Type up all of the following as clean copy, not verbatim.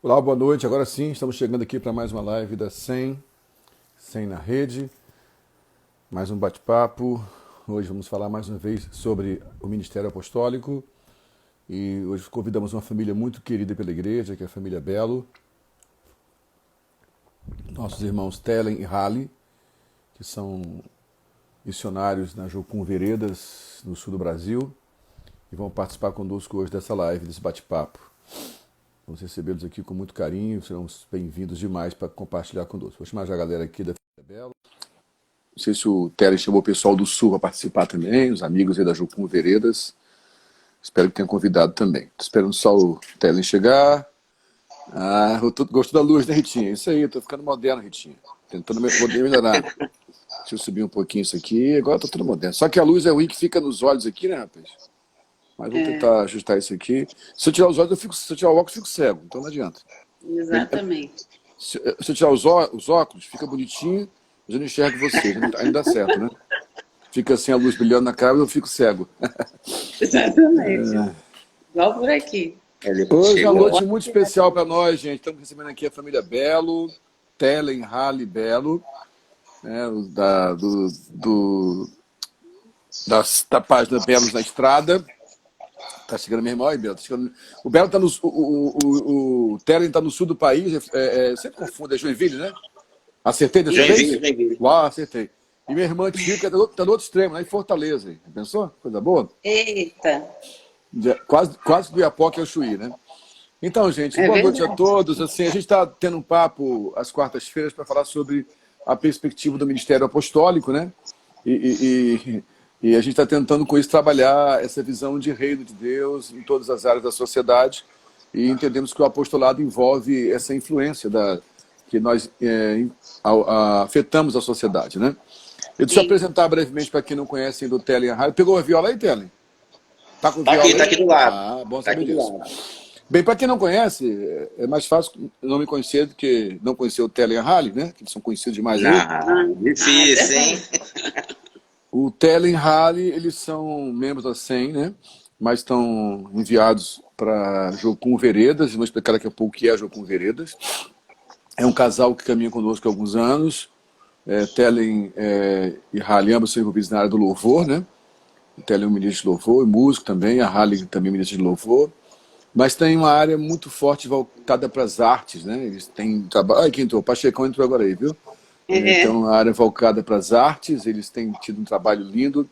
Olá, boa noite. Agora sim, estamos chegando aqui para mais uma live da 100 na rede, mais um bate-papo. Hoje vamos falar mais uma vez sobre o Ministério Apostólico e hoje convidamos uma família muito querida pela igreja, que é a família Belo, nossos irmãos Telen e Hali, que são missionários na Jocum Veredas, no sul do Brasil, e vão participar conosco hoje dessa live, desse bate-papo. Vamos recebê-los aqui com muito carinho, serão bem-vindos demais para compartilhar conosco. Vou chamar já a galera aqui da Família Belo. Não sei se o Teles chamou o pessoal do Sul para participar também, os amigos aí da Jocum Veredas. Espero que tenham convidado também. Estou esperando só o Teles chegar. Gostou da luz, né, Ritinha? Isso aí, estou ficando moderno, Ritinha. Tentando poder melhorar. Deixa eu subir um pouquinho isso aqui. Agora estou tudo moderno. Só que a luz é ruim que fica nos olhos aqui, né, rapaz? Mas vou tentar ajustar isso aqui. Se eu tirar os olhos, se eu tirar o óculos, eu fico cego. Então não adianta. Exatamente. Se eu tirar os óculos, fica bonitinho, mas eu não enxergo você. Ainda dá certo, né? Fica assim a luz brilhando na cara e eu fico cego. Exatamente. Igual por aqui. Hoje é uma noite muito especial para nós, gente. Estamos recebendo aqui a família Belo, Telen, Hali Belo, né, da página Belos na Estrada. Tá chegando meu irmão aí, Belo. Tá chegando... O Belo tá no. O Telen está no sul do país. Sempre confundo, é Joinville, né? Acertei dessa vez? Joinville. Uau, acertei. E minha irmã Tica está no outro extremo, lá em Fortaleza. Hein? Pensou? Coisa boa? Eita. Quase do Iapoque ao Chuí, né? Então, gente, É boa verdade. noite a todos. Assim, a gente está tendo um papo às quartas-feiras para falar sobre a perspectiva do Ministério Apostólico, né? E a gente está tentando com isso trabalhar essa visão de reino de Deus em todas as áreas da sociedade e entendemos que o apostolado envolve essa influência que nós afetamos a sociedade, né? Deixa eu apresentar brevemente para quem não conhece ainda o Telen Arraio. Pegou a viola aí, Telen? Tá com viola aí? Tá aqui do lado. Ah, bom saber disso. Bem, para quem não conhece, é mais fácil não me conhecer do que não conhecer o Telen Hali, né? Que eles são conhecidos demais aí. Difícil, hein? O Telen Hali, eles são membros da SEM, né? Mas estão enviados para Jocum Veredas. Vou explicar daqui a pouco o que é Jocum Veredas. É um casal que caminha conosco há alguns anos. Telen e Hali ambos são envolvidos na área do louvor, né? O Telen é um ministro de louvor, e músico também, a Hali também é ministro de louvor. Mas tem uma área muito forte voltada para as artes, né? Eles têm trabalho. Ai, quem entrou? O Pachecão entrou agora aí, viu? Então, uma área voltada para as artes, eles têm tido um trabalho lindo.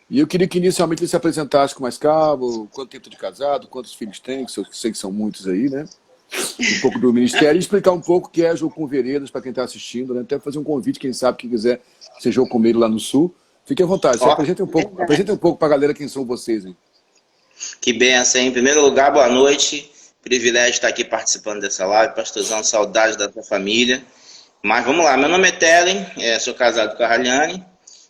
E eu queria que inicialmente ele se apresentasse com mais calma, quanto tempo de casado, quantos filhos tem, que eu sei que são muitos aí, né? Um pouco do ministério e explicar um pouco o que é Jocum Veredas para quem está assistindo, né? Até fazer um convite, quem sabe, quem quiser ser jocumeiro lá no Sul. Fique à vontade, apresentem um pouco para a galera quem são vocês, hein? Que benção, hein? Em primeiro lugar, boa noite. Privilégio estar aqui participando dessa live. Pastorzão, saudade da tua família. Mas vamos lá, meu nome é Telen, sou casado com a Raliane.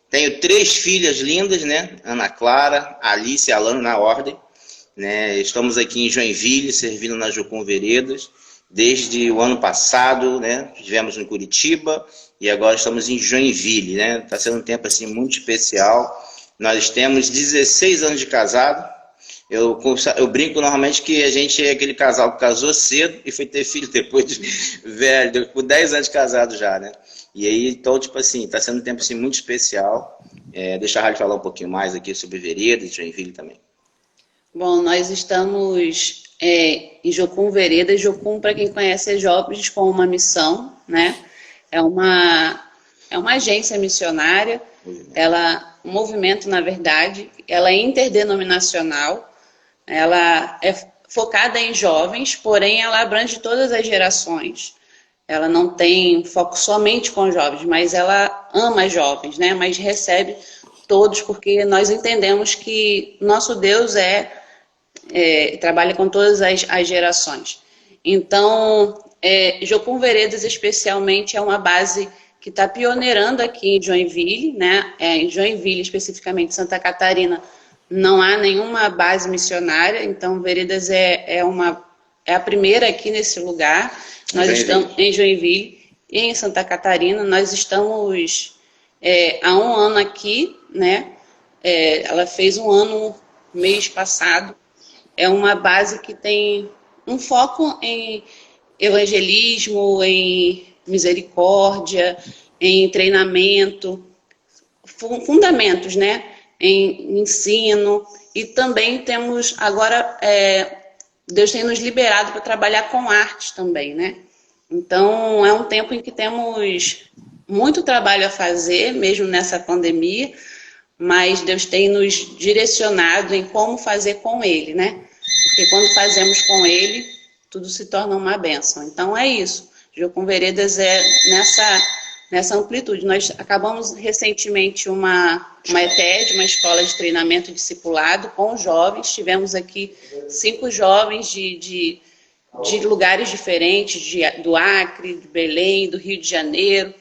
Tenho 3 filhas lindas, né? Ana Clara, Alice e Alana, na ordem. Né? Estamos aqui em Joinville, servindo na Jocum Veredas. Desde o ano passado, né? Estivemos em Curitiba e agora estamos em Joinville, né? Está sendo um tempo assim, muito especial. Nós temos 16 anos de casado. Eu brinco normalmente que a gente é aquele casal que casou cedo e foi ter filho depois de velho, com 10 anos de casado já, né? E aí, então, tipo assim, tá sendo um tempo assim, muito especial. Deixa a Rádio falar um pouquinho mais aqui sobre Veredas e Joinville também. Bom, nós estamos em Jocum Veredas. Jocum, para quem conhece, é Jovens com uma Missão, né? É uma agência missionária, um movimento, na verdade, ela é interdenominacional, ela é focada em jovens, porém ela abrange todas as gerações. Ela não tem foco somente com jovens, mas ela ama jovens, né? Mas recebe todos, porque nós entendemos que nosso Deus trabalha com todas as gerações. Então, Jocum Veredas especialmente é uma base que está pioneirando aqui em Joinville, né? Em Joinville, especificamente Santa Catarina, não há nenhuma base missionária, então Veredas é a primeira aqui nesse lugar. Nós estamos em Joinville e em Santa Catarina. Nós estamos há um ano aqui, né? Ela fez um ano mês passado. É uma base que tem um foco em evangelismo, em misericórdia, em treinamento, fundamentos, né? Em ensino. E também temos agora, Deus tem nos liberado para trabalhar com artes também, né? Então, é um tempo em que temos muito trabalho a fazer, mesmo nessa pandemia, mas Deus tem nos direcionado em como fazer com Ele, né? Porque quando fazemos com Ele, tudo se torna uma bênção. Então, é isso. Jocum Veredas é nessa amplitude. Nós acabamos recentemente uma ETED, uma escola de treinamento e discipulado com jovens. Tivemos aqui 5 jovens de lugares diferentes, do Acre, de Belém, do Rio de Janeiro.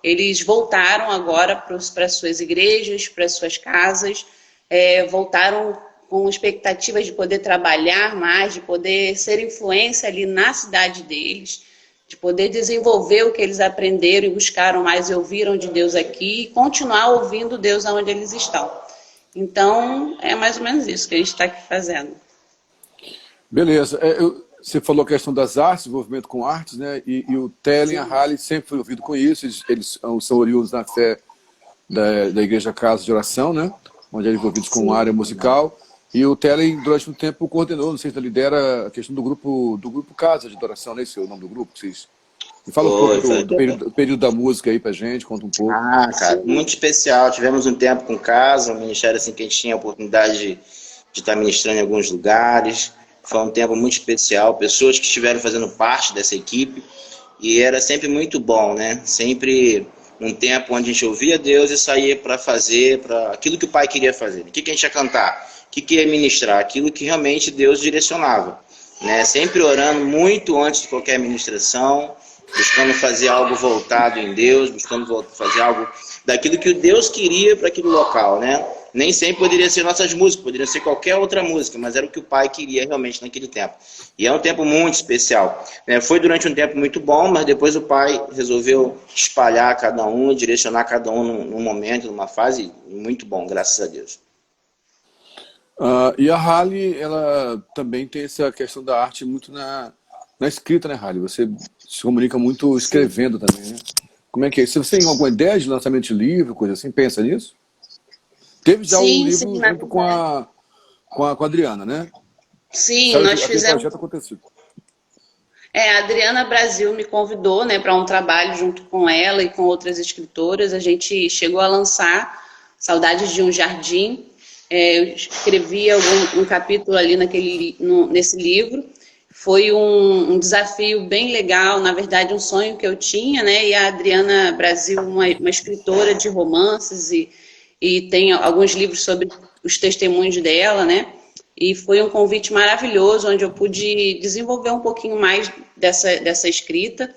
Eles voltaram agora para as suas igrejas, para as suas casas, voltaram com expectativas de poder trabalhar mais, de poder ser influência ali na cidade deles, de poder desenvolver o que eles aprenderam e buscaram mais e ouviram de Deus aqui e continuar ouvindo Deus onde eles estão. Então, é mais ou menos isso que a gente está aqui fazendo. Beleza. Você falou a questão das artes, envolvimento com artes, né? E o Telen e a Hali sempre foi envolvido com isso. Eles são oriundos na fé da Igreja Casa de Oração, né? Onde eram envolvidos com a área musical. E o Telen, durante um tempo, coordenou, não sei se lidera a questão do grupo Casa de Adoração, né? Esse é o nome do grupo? Vocês... Me fala um pouco do período da música aí pra gente, conta um pouco. Ah, cara, muito especial. Tivemos um tempo com Casa, um ministério assim que a gente tinha a oportunidade de estar ministrando em alguns lugares. Foi um tempo muito especial, pessoas que estiveram fazendo parte dessa equipe, e era sempre muito bom, né? Sempre um tempo onde a gente ouvia Deus e saía para fazer aquilo que o Pai queria fazer. O que a gente ia cantar? O que ia ministrar? Aquilo que realmente Deus direcionava, né? Sempre orando muito antes de qualquer ministração, buscando fazer algo voltado em Deus, buscando fazer algo daquilo que o Deus queria para aquele local, né? Nem sempre poderia ser nossas músicas, poderia ser qualquer outra música, mas era o que o Pai queria realmente naquele tempo. E é um tempo muito especial. Foi durante um tempo muito bom, mas depois o Pai resolveu espalhar cada um, direcionar cada um num momento, numa fase muito bom, graças a Deus. E a Hali, ela também tem essa questão da arte muito na escrita, né, Hali? Você se comunica muito escrevendo também, né? Como é que é? Se você tem alguma ideia de lançamento de livro, coisa assim, pensa nisso? Teve já um livro junto com a Adriana, né? Sim, sabe, nós fizemos... projeto aconteceu. A Adriana Brasil me convidou, né, para um trabalho junto com ela e com outras escritoras. A gente chegou a lançar Saudades de um Jardim. Eu escrevi um capítulo ali nesse livro. Foi um desafio bem legal, na verdade um sonho que eu tinha, né? E a Adriana Brasil, uma escritora de romances e tem alguns livros sobre os testemunhos dela, né? E foi um convite maravilhoso, onde eu pude desenvolver um pouquinho mais dessa escrita.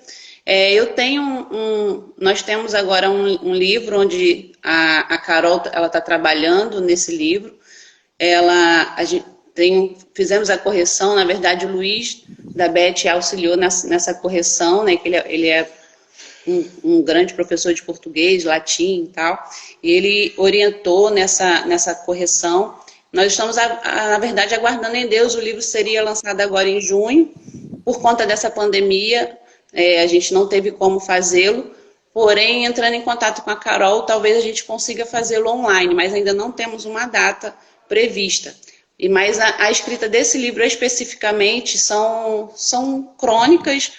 Nós temos agora um livro onde a Carol está trabalhando nesse livro. Fizemos a correção, na verdade o Luiz da Beth auxiliou nessa correção, né? Que ele é um grande professor de português, latim e tal, e ele orientou nessa correção. Nós estamos, na verdade, aguardando em Deus. O livro seria lançado agora em junho. Por conta dessa pandemia, a gente não teve como fazê-lo, porém, entrando em contato com a Carol, talvez a gente consiga fazê-lo online, mas ainda não temos uma data prevista. Mas a escrita desse livro especificamente são crônicas,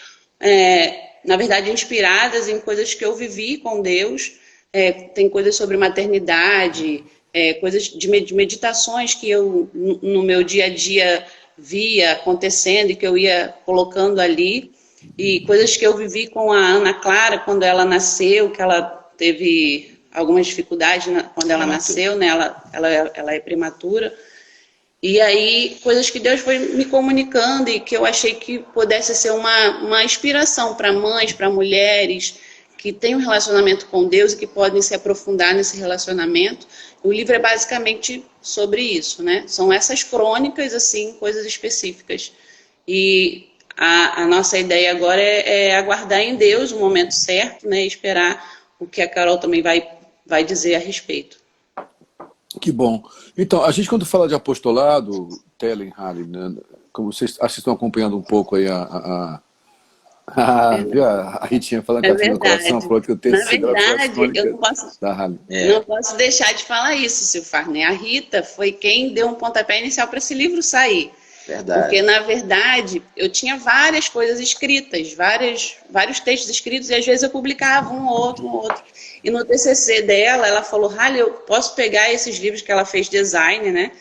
na verdade, inspiradas em coisas que eu vivi com Deus. Tem coisas sobre maternidade, coisas de meditações que eu, no meu dia a dia, via acontecendo e que eu ia colocando ali. E coisas que eu vivi com a Ana Clara quando ela nasceu, que ela teve algumas dificuldades quando ela nasceu, né? Ela é prematura. E aí, coisas que Deus foi me comunicando e que eu achei que pudesse ser uma inspiração para mães, para mulheres que têm um relacionamento com Deus e que podem se aprofundar nesse relacionamento. O livro é basicamente sobre isso, né? São essas crônicas, assim, coisas específicas. E a nossa ideia agora é aguardar em Deus o momento certo, né? E esperar o que a Carol também vai dizer a respeito. Que bom. Então, a gente quando fala de apostolado, Telen, Hali, né, como vocês estão acompanhando um pouco aí a Ah, viu? A Ritinha falando que É ela tinha no coração, verdade. falou que o Na terceiro dela foi as verdade, eu crônicas da Halley. não posso deixar de falar isso, Silfar, né? A Rita foi quem deu um pontapé inicial para esse livro sair. Porque, Verdade. na verdade, eu tinha várias coisas escritas, vários textos escritos, e às vezes eu publicava um ou outro, um ou outro. E no TCC dela, ela falou, Halley, eu posso pegar esses livros que ela fez design, né?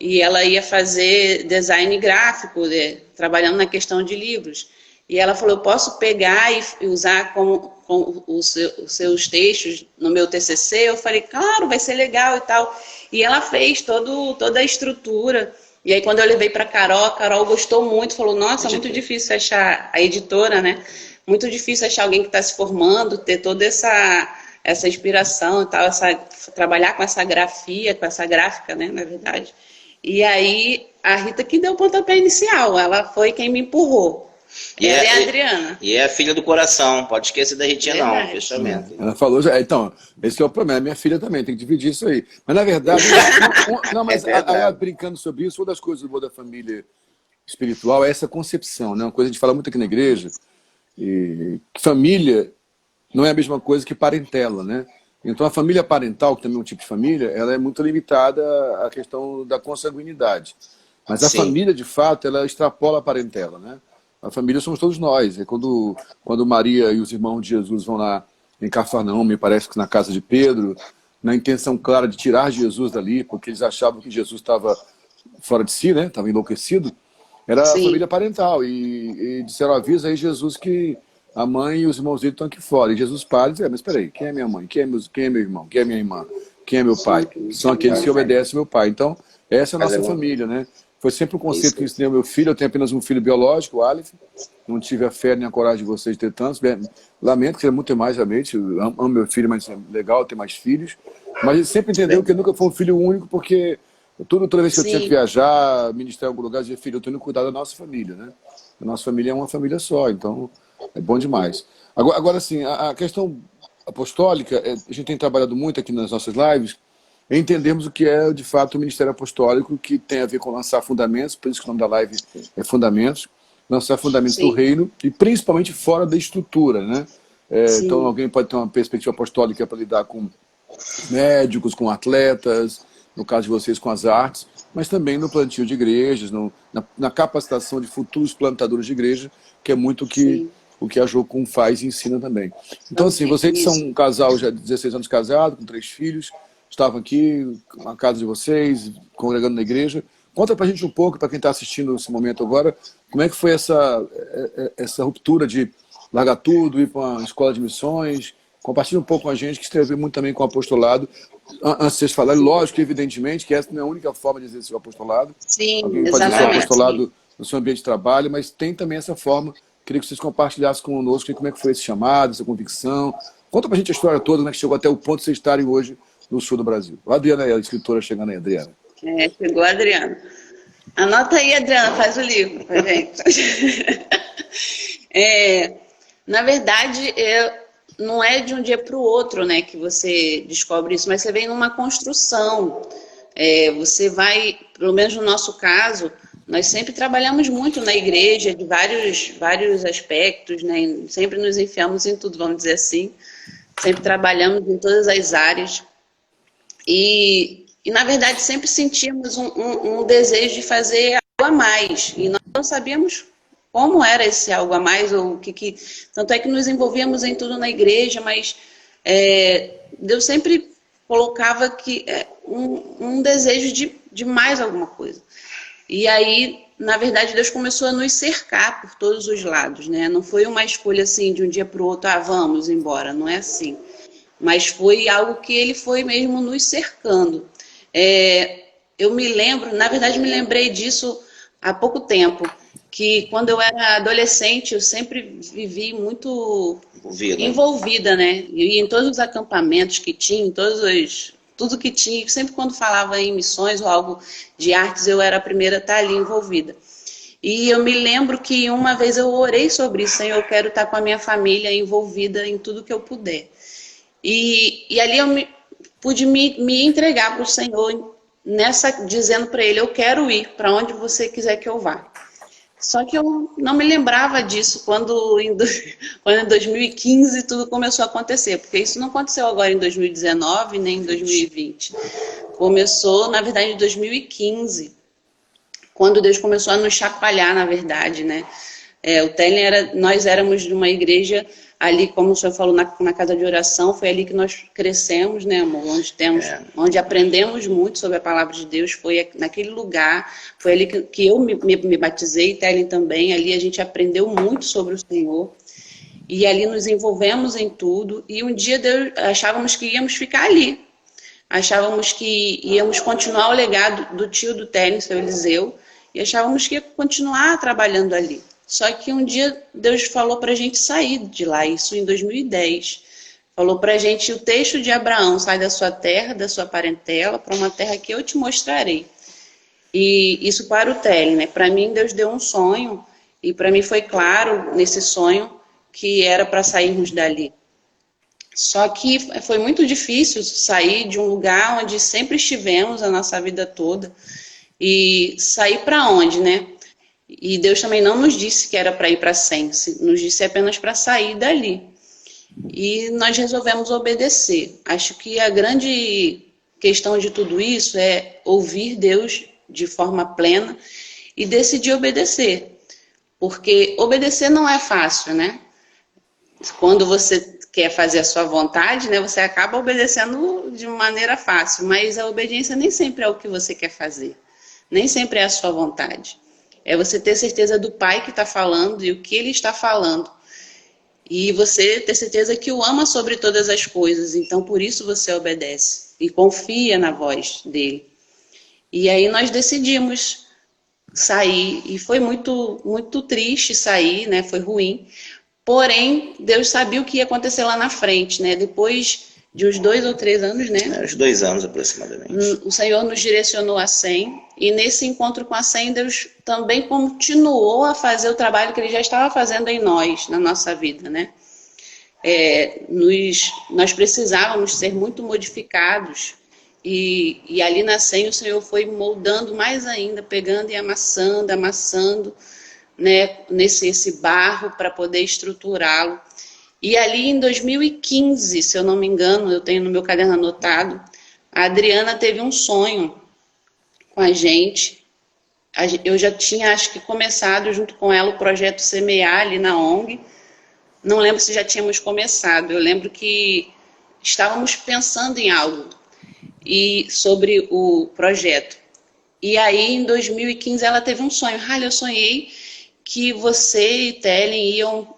E ela ia fazer design gráfico, né? Trabalhando na questão de livros. E ela falou, eu posso pegar e usar com os seus textos no meu TCC? Eu falei, claro, vai ser legal e tal. E ela fez toda a estrutura. E aí quando eu levei para a Carol gostou muito, falou, nossa, muito difícil achar, a editora, né? Muito difícil achar alguém que está se formando, ter toda essa inspiração e tal, trabalhar com essa grafia, com essa gráfica, né, na verdade. E aí a Rita que deu o pontapé inicial, ela foi quem me empurrou. Ela é a Adriana. E é a filha do coração, pode esquecer da Ritinha não, Verdade. fechamento. Ela falou, então, esse é o problema, minha filha também, tem que dividir isso aí. Mas na verdade, não, mas brincando sobre isso, uma das coisas do boa da família espiritual é essa concepção, né? Uma coisa que a gente fala muito aqui na igreja, e família não é a mesma coisa que parentela, né? Então a família parental, que também é um tipo de família, ela é muito limitada à questão da consanguinidade. Mas a família, de fato, ela extrapola a parentela, né? A família somos todos nós. É quando Maria e os irmãos de Jesus vão lá em Cafarnaum, me parece que na casa de Pedro, na intenção clara de tirar Jesus dali, porque eles achavam que Jesus estava fora de si, né? Estava enlouquecido. Era a família parental. E disseram, avisa aí Jesus que a mãe e os irmãos dele estão aqui fora. E Jesus para e diz, mas espera aí, quem é minha mãe? Quem é meu irmão? Quem é minha irmã? Quem é meu pai? São aqueles que obedecem ao meu pai. Então, essa é a nossa família, né? Foi sempre um conceito que eu ensinei ao meu filho. Eu tenho apenas um filho biológico, o Aleph. Não tive a fé nem a coragem de vocês ter tantos. Lamento que seja muito mais, realmente. Eu amo meu filho, mas é legal ter mais filhos. Mas ele sempre entendeu que eu nunca fui um filho único, porque toda vez que eu tinha que viajar, ministrar em algum lugar, eu dizia, filho, eu tenho que cuidar da nossa família, né? A nossa família é uma família só, então é bom demais. Agora assim, a questão apostólica, a gente tem trabalhado muito aqui nas nossas lives, entendermos o que é, de fato, o ministério apostólico, que tem a ver com lançar fundamentos, por isso que o nome da live é Fundamentos, lançar fundamentos do reino, e principalmente fora da estrutura, né? Então alguém pode ter uma perspectiva apostólica para lidar com médicos, com atletas, no caso de vocês com as artes, mas também no plantio de igrejas, na capacitação de futuros plantadores de igreja, que é muito o que a Jocum faz e ensina também. Então assim, vocês são um casal já de 16 anos casado, com 3 filhos, estavam aqui na casa de vocês, congregando na igreja. Conta pra gente um pouco, para quem está assistindo nesse momento agora, como é que foi essa ruptura de largar tudo, ir para uma escola de missões. Compartilha um pouco com a gente, que esteve muito também com o apostolado. Antes de vocês falarem, lógico, evidentemente, que essa não é a única forma de exercer o apostolado. Sim, alguém pode exercer o apostolado no seu ambiente de trabalho, mas tem também essa forma. Queria que vocês compartilhassem conosco como é que foi esse chamado, essa convicção. Conta pra gente a história toda, né, que chegou até o ponto de vocês estarem hoje no sul do Brasil. A Adriana é a escritora chegando aí, Adriana. Chegou a Adriana. Anota aí, Adriana, faz o livro pra gente. Na verdade, não é de um dia para o outro, né, que você descobre isso, mas você vem numa construção. Você vai, pelo menos no nosso caso, nós sempre trabalhamos muito na igreja, de vários aspectos, né, sempre nos enfiamos em tudo, vamos dizer assim. Sempre trabalhamos em todas as áreas. E na verdade, sempre sentimos um desejo de fazer algo a mais. E nós não sabíamos como era esse algo a mais, ou o que... Tanto é que nos envolvíamos em tudo na igreja, mas Deus sempre colocava um desejo de mais alguma coisa. E aí, na verdade, Deus começou a nos cercar por todos os lados, né? Não foi uma escolha assim, de um dia para o outro, vamos embora, não é assim. Mas foi algo que ele foi mesmo nos cercando. Eu me lembro, na verdade me lembrei disso há pouco tempo, que quando eu era adolescente eu sempre vivi muito envolvida, né? Eu ia em todos os acampamentos que tinha, tudo que tinha, sempre quando falava em missões ou algo de artes eu era a primeira a estar ali envolvida. E eu me lembro que uma vez eu orei sobre isso, Senhor, eu quero estar com a minha família envolvida em tudo que eu puder. E ali eu pude me entregar para o Senhor, dizendo para Ele, eu quero ir para onde você quiser que eu vá. Só que eu não me lembrava disso quando em 2015 tudo começou a acontecer, porque isso não aconteceu agora em 2019 nem em 2020. Começou, na verdade, em 2015, quando Deus começou a nos chacoalhar, na verdade, né? O Telen nós éramos de uma igreja ali, como o senhor falou, na casa de oração, foi ali que nós crescemos, né, amor? Onde aprendemos muito sobre a palavra de Deus, foi naquele lugar, foi ali que eu me batizei, Telen também, ali a gente aprendeu muito sobre o Senhor, e ali nos envolvemos em tudo, e um dia achávamos que íamos ficar ali, achávamos que íamos continuar o legado do tio do Telen, seu Eliseu, e achávamos que ia continuar trabalhando ali. Só que um dia Deus falou para a gente sair de lá, isso em 2010. Falou para a gente o texto de Abraão, sai da sua terra, da sua parentela, para uma terra que eu te mostrarei. E isso para o Telen, né? Para mim Deus deu um sonho, e para mim foi claro nesse sonho que era para sairmos dali. Só que foi muito difícil sair de um lugar onde sempre estivemos a nossa vida toda. E sair para onde, né? E Deus também não nos disse que era para ir para Sense, nos disse apenas para sair dali. E nós resolvemos obedecer. Acho que a grande questão de tudo isso é ouvir Deus de forma plena e decidir obedecer. Porque obedecer não é fácil, né? Quando você quer fazer a sua vontade, né, você acaba obedecendo de maneira fácil, mas a obediência nem sempre é o que você quer fazer. Nem sempre é a sua vontade. É você ter certeza do Pai que está falando e o que Ele está falando. E você ter certeza que o ama sobre todas as coisas. Então, por isso você obedece. E confia na voz dEle. E aí nós decidimos sair. E foi muito, muito triste sair, né? Foi ruim. Porém, Deus sabia o que ia acontecer lá na frente, né? Depois de uns 2 ou 3 anos, né? Uns 2 anos aproximadamente. O Senhor nos direcionou a SEM, e nesse encontro com a SEM, Deus também continuou a fazer o trabalho que Ele já estava fazendo em nós, na nossa vida, né? Nós precisávamos ser muito modificados, e ali na SEM o Senhor foi moldando mais ainda, pegando e amassando, né? Esse barro para poder estruturá-lo. E ali em 2015, se eu não me engano, eu tenho no meu caderno anotado, a Adriana teve um sonho com a gente. Eu já tinha, acho que, começado junto com ela o projeto Semear ali na ONG. Não lembro se já tínhamos começado. Eu lembro que estávamos pensando em algo sobre o projeto. E aí, em 2015, ela teve um sonho. Eu sonhei que você e Telen iam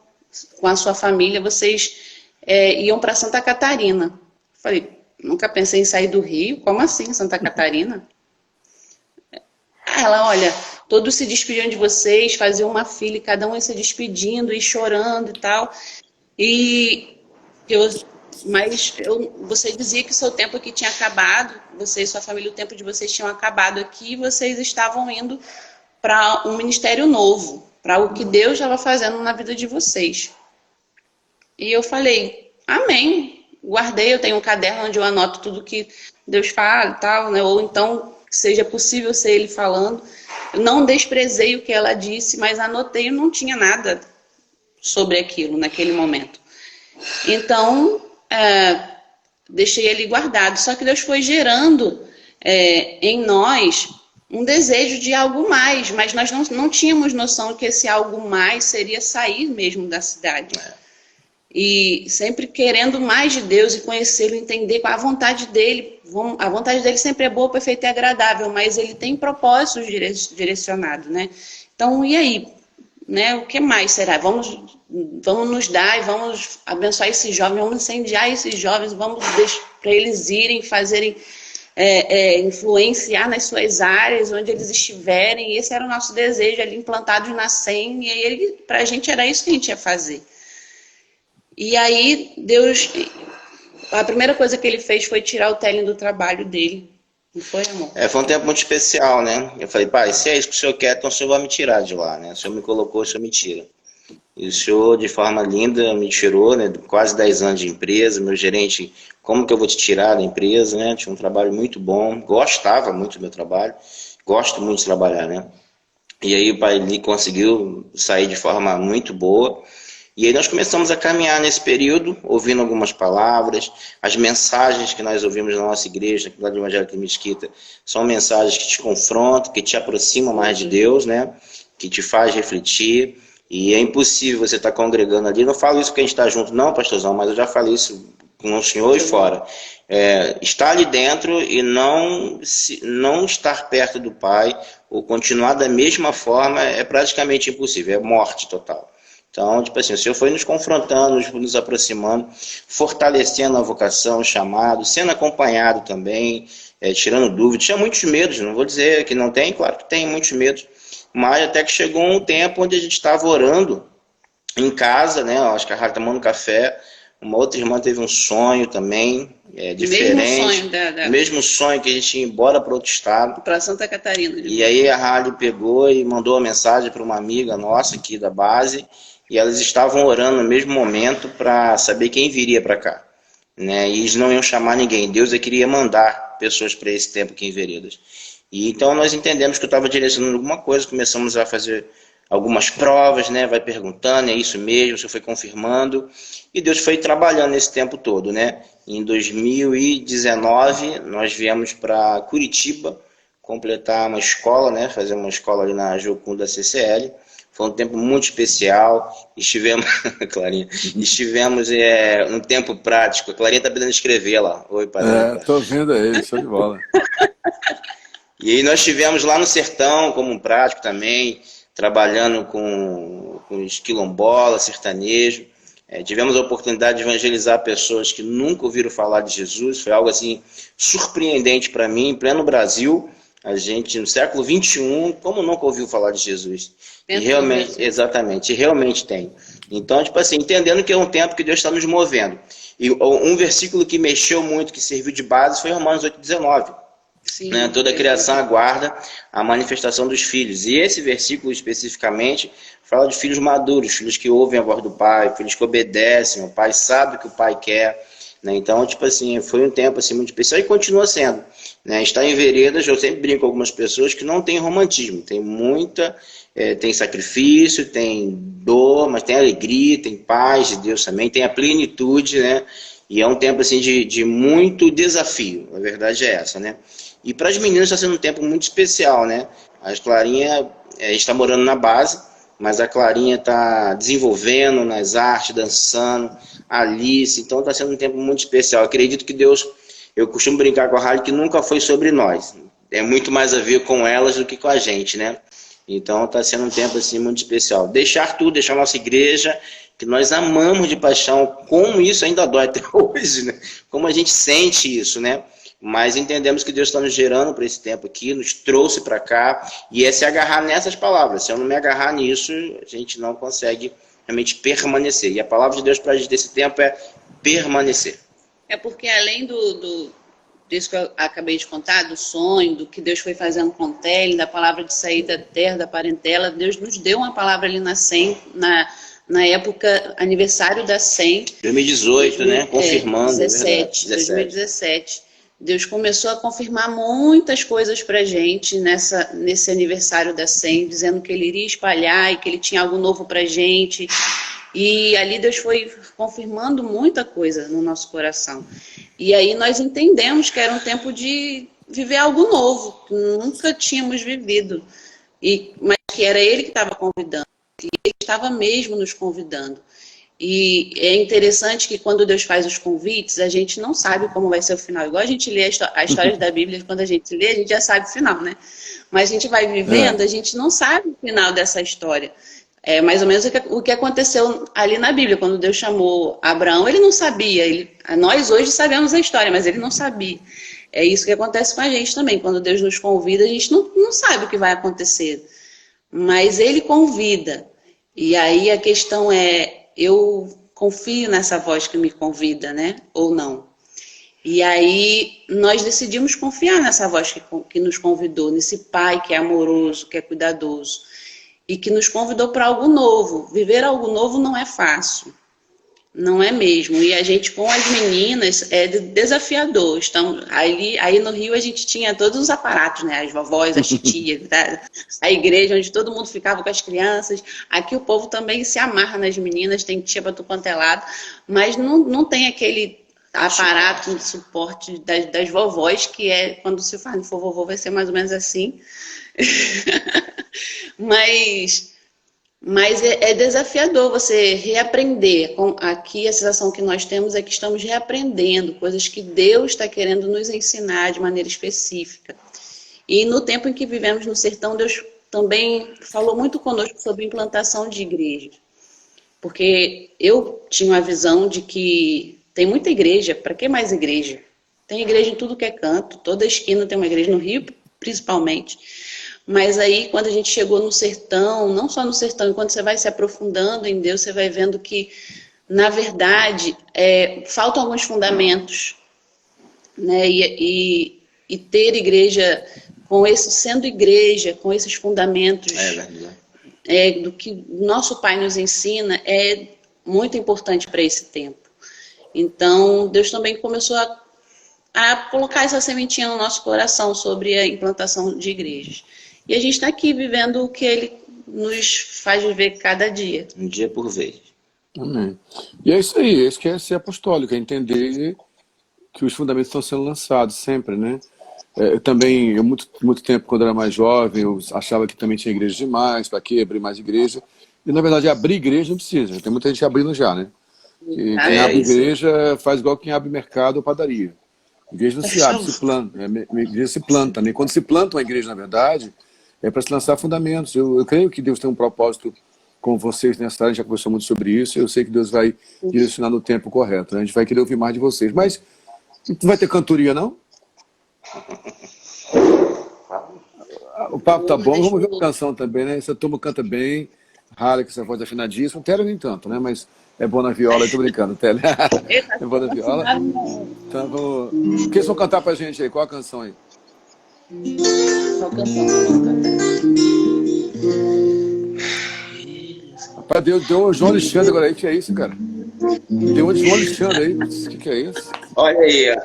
com a sua família, vocês iam para Santa Catarina. Falei, nunca pensei em sair do Rio, como assim Santa Catarina? Ela, olha, todos se despediam de vocês, faziam uma fila e cada um ia se despedindo e chorando e tal. Você dizia que o seu tempo aqui tinha acabado, você e sua família, o tempo de vocês tinham acabado aqui, e vocês estavam indo para um ministério novo, para o que Deus estava fazendo na vida de vocês. E eu falei, amém. Guardei, eu tenho um caderno onde eu anoto tudo que Deus fala e tal, né? Ou então, que seja possível ser Ele falando. Eu não desprezei o que ela disse, mas anotei, eu não tinha nada sobre aquilo naquele momento. Então, deixei ele guardado. Só que Deus foi gerando em nós um desejo de algo mais, mas nós não tínhamos noção que esse algo mais seria sair mesmo da cidade. E sempre querendo mais de Deus e conhecê-lo, entender qual a vontade dele. A vontade dele sempre é boa, perfeita e agradável, mas ele tem propósitos direcionados, né? Então, e aí? Né? O que mais será? Vamos nos dar e vamos abençoar esses jovens, vamos incendiar esses jovens, vamos para eles irem, fazerem... influenciar nas suas áreas, onde eles estiverem. E esse era o nosso desejo ali, implantados na SEM, e aí pra gente era isso que a gente ia fazer. E aí Deus, a primeira coisa que Ele fez foi tirar o Telen do trabalho dele. Não foi, amor? Foi um tempo muito especial, né? Eu falei, pai, se é isso que o senhor quer, então o senhor vai me tirar de lá, né? O senhor me colocou, o senhor me tira. E o senhor, de forma linda, me tirou, né? Quase 10 anos de empresa, meu gerente, como que eu vou te tirar da empresa, né? Tinha um trabalho muito bom, gostava muito do meu trabalho, gosto muito de trabalhar, né? E aí o pai ali conseguiu sair de forma muito boa. E aí nós começamos a caminhar nesse período, ouvindo algumas palavras, as mensagens que nós ouvimos na nossa igreja, lá do Evangelho de Mesquita, são mensagens que te confrontam, que te aproximam mais de Deus, né? Que te faz refletir. E é impossível você estar congregando ali. Eu não falo isso porque a gente está junto, não, pastorzão, mas eu já falei isso com o senhor e fora. Estar ali dentro e não estar perto do Pai, ou continuar da mesma forma, é praticamente impossível, é morte total. Então, tipo assim, o Senhor foi nos confrontando, nos aproximando, fortalecendo a vocação, o chamado, sendo acompanhado também, tirando dúvidas. Tinha muitos medos, não vou dizer que não tem, claro que tem muitos medos, mas até que chegou um tempo onde a gente estava orando em casa, né? Acho que a Rádio tomando café, uma outra irmã teve um sonho também, diferente. Mesmo sonho que a gente ia embora para outro estado. Para Santa Catarina. E aí a Rádio pegou e mandou uma mensagem para uma amiga nossa aqui da base, e elas estavam orando no mesmo momento para saber quem viria para cá. Né? E eles não iam chamar ninguém, Deus queria mandar pessoas para esse tempo aqui em Veredas. E então nós entendemos que eu estava direcionando alguma coisa, começamos a fazer algumas provas, né? Vai perguntando, é isso mesmo, o Senhor foi confirmando, e Deus foi trabalhando esse tempo todo, né? Em 2019, nós viemos para Curitiba completar uma escola, né? Fazer uma escola ali na Jocum da CCL. Foi um tempo muito especial. Estivemos, Clarinha, estivemos um tempo prático. A Clarinha está podendo escrever lá. Oi, padre. Tô vendo aí, show de bola. E aí nós estivemos lá no sertão como um prático também, trabalhando com os quilombolas, sertanejo. Tivemos a oportunidade de evangelizar pessoas que nunca ouviram falar de Jesus. Foi algo assim surpreendente para mim, em pleno Brasil. A gente, no século XXI, como nunca ouviu falar de Jesus? E realmente, exatamente, realmente tem. Então, tipo assim, entendendo que é um tempo que Deus está nos movendo. E um versículo que mexeu muito, que serviu de base, foi Romanos 8,19. Sim, né? Toda a criação aguarda a manifestação dos filhos. E esse versículo especificamente fala de filhos maduros, filhos que ouvem a voz do pai, filhos que obedecem, o pai sabe o que o pai quer. Né? Então, tipo assim, foi um tempo assim, muito especial e continua sendo. Né? Estar em Veredas, eu sempre brinco com algumas pessoas que não tem romantismo, tem muita, tem sacrifício, tem dor, mas tem alegria, tem paz de Deus também, tem a plenitude, né? E é um tempo assim de muito desafio, a verdade é essa, né? E para as meninas está sendo um tempo muito especial, né? A Clarinha está morando na base, mas a Clarinha está desenvolvendo nas artes, dançando, a Alice, então está sendo um tempo muito especial. Eu acredito que Deus, eu costumo brincar com a rádio que nunca foi sobre nós, é muito mais a ver com elas do que com a gente, né? Então está sendo um tempo assim muito especial. Deixar tudo, deixar a nossa igreja, que nós amamos de paixão, como isso ainda dói até hoje, né? Como a gente sente isso, né? Mas entendemos que Deus está nos gerando para esse tempo aqui, nos trouxe para cá, e é se agarrar nessas palavras. Se eu não me agarrar nisso, a gente não consegue realmente permanecer. E a palavra de Deus para a gente desse tempo é permanecer. É porque além disso que eu acabei de contar, do sonho, do que Deus foi fazendo com o Télio, da palavra de sair da terra, da parentela, Deus nos deu uma palavra ali na SEM, na época, aniversário da SEM. 2018, né? Confirmando. 2017. Deus começou a confirmar muitas coisas pra gente nesse aniversário da SEM, dizendo que ele iria espalhar e que ele tinha algo novo pra gente. E ali Deus foi confirmando muita coisa no nosso coração. E aí nós entendemos que era um tempo de viver algo novo, que nunca tínhamos vivido. Mas que era ele que estava convidando, e ele estava mesmo nos convidando. E é interessante que quando Deus faz os convites, a gente não sabe como vai ser o final. Igual a gente lê a história da Bíblia, quando a gente lê, a gente já sabe o final, né? Mas a gente vai vivendo, a gente não sabe o final dessa história. É mais ou menos o que aconteceu ali na Bíblia. Quando Deus chamou Abraão, ele não sabia. Nós hoje sabemos a história, mas ele não sabia. É isso que acontece com a gente também. Quando Deus nos convida, a gente não sabe o que vai acontecer. Mas ele convida. E aí a questão é, eu confio nessa voz que me convida, né? Ou não? E aí nós decidimos confiar nessa voz que nos convidou, nesse pai que é amoroso, que é cuidadoso. E que nos convidou para algo novo. Viver algo novo não é fácil. Não é mesmo. E a gente com as meninas é desafiador. Então, aí no Rio a gente tinha todos os aparatos, né? As vovós, as titias, a igreja onde todo mundo ficava com as crianças. Aqui o povo também se amarra nas meninas, tem tia para tudo quanto é lado, mas não tem aquele aparato de suporte das vovós, que é, quando se fala for vovô, vai ser mais ou menos assim. Mas é desafiador você reaprender. Aqui a sensação que nós temos é que estamos reaprendendo coisas que Deus está querendo nos ensinar de maneira específica. E no tempo em que vivemos no sertão, Deus também falou muito conosco sobre implantação de igrejas. Porque eu tinha uma visão de que tem muita igreja, para que mais igreja? Tem igreja em tudo que é canto, toda esquina tem uma igreja, no Rio principalmente. Mas aí, quando a gente chegou no sertão, não só no sertão, enquanto você vai se aprofundando em Deus, você vai vendo que, na verdade, faltam alguns fundamentos, né? E ter igreja, sendo igreja, com esses fundamentos do que nosso Pai nos ensina, é muito importante para esse tempo. Então, Deus também começou a colocar essa sementinha no nosso coração sobre a implantação de igrejas. E a gente está aqui vivendo o que Ele nos faz viver cada dia. Um dia por vez. Amém. E é isso aí, isso que é ser apostólico, é entender que os fundamentos estão sendo lançados sempre, né? Eu muito tempo, quando eu era mais jovem, eu achava que também tinha igreja demais, para que abrir mais igreja? E, na verdade, abrir igreja não precisa, tem muita gente abrindo já, né? E quem abre igreja faz igual quem abre mercado ou padaria. Igreja não se abre, se planta. A igreja se planta, né? Quando se planta uma igreja, na verdade, é para se lançar fundamentos. Eu creio que Deus tem um propósito com vocês nessa área, a gente já conversou muito sobre isso, eu sei que Deus vai direcionar no tempo correto, né? A gente vai querer ouvir mais de vocês. Mas não vai ter cantoria, não? O papo tá bom, vamos ver a canção também, né? Essa turma canta bem, Rara, com essa voz afinadíssima, Télio nem tanto, né? Mas é bom na viola, eu tô brincando, Télio. É bom na viola. Então vamos... O que vocês vão cantar pra gente aí? Qual a canção aí? Qual canção que vamos cantar? Rapaz, deu um João Alexandre agora aí, que é isso, cara? Deu um João Alexandre aí, o que é isso? Olha aí, ó.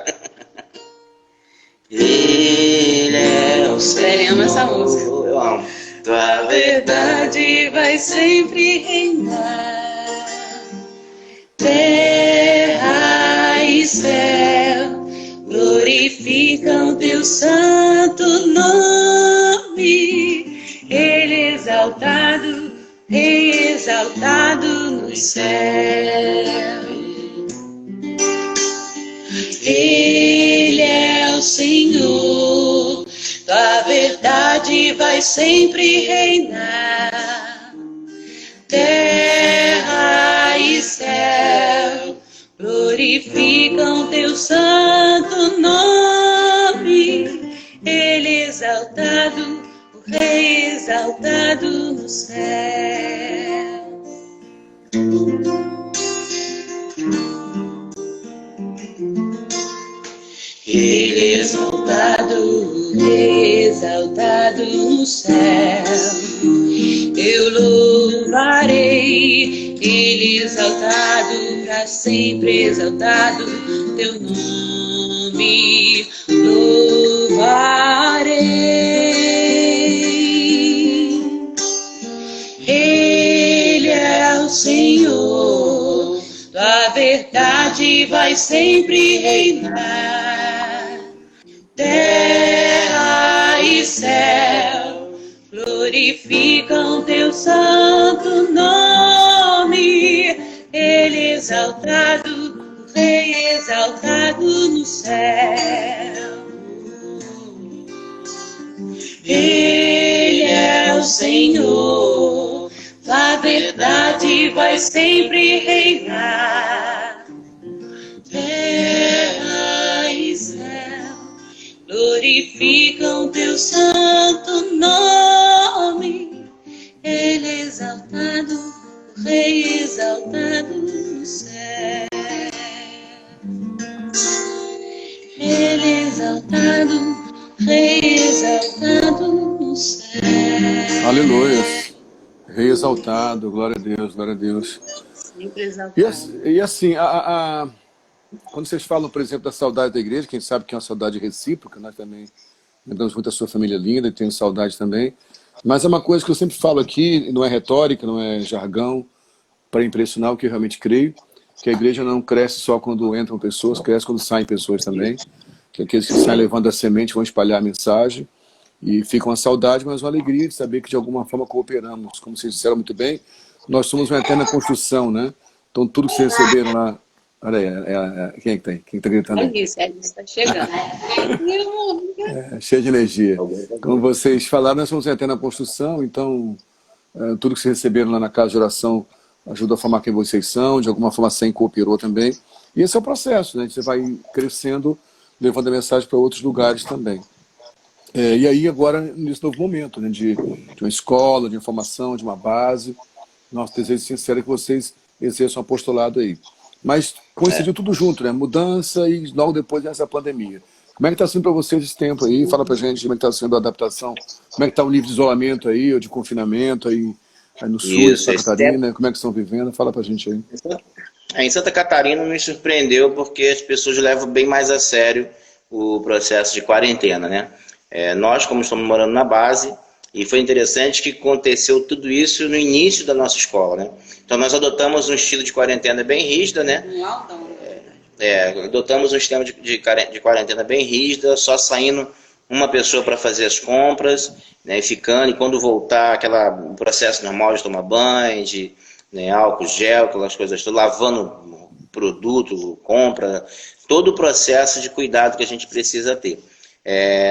Ele é o Senhor. Eu amo essa música. Eu amo. Tua verdade vai sempre reinar. Terra e céu glorificam teu santo nome. Ele exaltado, Rei exaltado nos céus. Ele é o Senhor, tua verdade vai sempre reinar. Terra e céu glorificam teu santo nome. Ele exaltado, o Rei exaltado no céu. Ele exaltado, Rei exaltado no céu. Eu louvarei, Ele exaltado, para sempre exaltado, teu nome louvarei. Ele é o Senhor, tua verdade vai sempre reinar. Terra e céu glorificam teu santo nome. Ele exaltado, o Rei exaltado no céu. Ele é o Senhor, a verdade vai sempre reinar. Terra e céu glorificam teu santo nome. Ele exaltado, o Rei exaltado no céu. Ele exaltado, Rei exaltado no céu. Aleluia. Rei exaltado, glória a Deus, glória a Deus. Sempre E, exaltado. e assim, quando vocês falam, por exemplo, da saudade da igreja, quem sabe que é uma saudade recíproca, nós também lembramos muito da sua família linda e tenho saudade também. Mas é uma coisa que eu sempre falo aqui, não é retórica, não é jargão, para impressionar o que eu realmente creio, que a igreja não cresce só quando entram pessoas, cresce quando saem pessoas também, que aqueles que saem levando a semente vão espalhar a mensagem, e fica uma saudade, mas uma alegria de saber que de alguma forma cooperamos. Como vocês disseram muito bem, nós somos uma eterna construção, né? Então tudo que vocês receberam lá... Olha aí, quem é que tem? Quem está gritando aí? A Alice está chegando. É cheio de energia. Como vocês falaram, nós somos uma eterna construção, então tudo que vocês receberam lá na casa de oração ajuda a formar quem vocês são, de alguma forma sem cooperou também. E esse é o processo, né? Você vai crescendo, levando a mensagem para outros lugares também. E aí agora, nesse novo momento, né, de uma escola, de informação, de uma base, nosso desejo sincero é que vocês exerçam um apostolado aí. Mas coincidiu tudo junto, né? Mudança e logo depois dessa pandemia. Como é que está sendo para vocês esse tempo aí? Fala para a gente como é que está sendo a adaptação. Como é que está o nível de isolamento aí, ou de confinamento aí no sul de Isso, Santa esse tempo. Catarina? Como é que estão vivendo? Fala para a gente aí. Em Santa Catarina me surpreendeu porque as pessoas levam bem mais a sério o processo de quarentena, né? Nós, como estamos morando na base, e foi interessante que aconteceu tudo isso no início da nossa escola, né? Então nós adotamos um estilo de quarentena bem rígida, né? Adotamos um sistema de quarentena bem rígida, só saindo uma pessoa para fazer as compras, né, ficando, e quando voltar, o processo normal de tomar banho, de álcool gel, aquelas coisas, lavando produto, compra, todo o processo de cuidado que a gente precisa ter.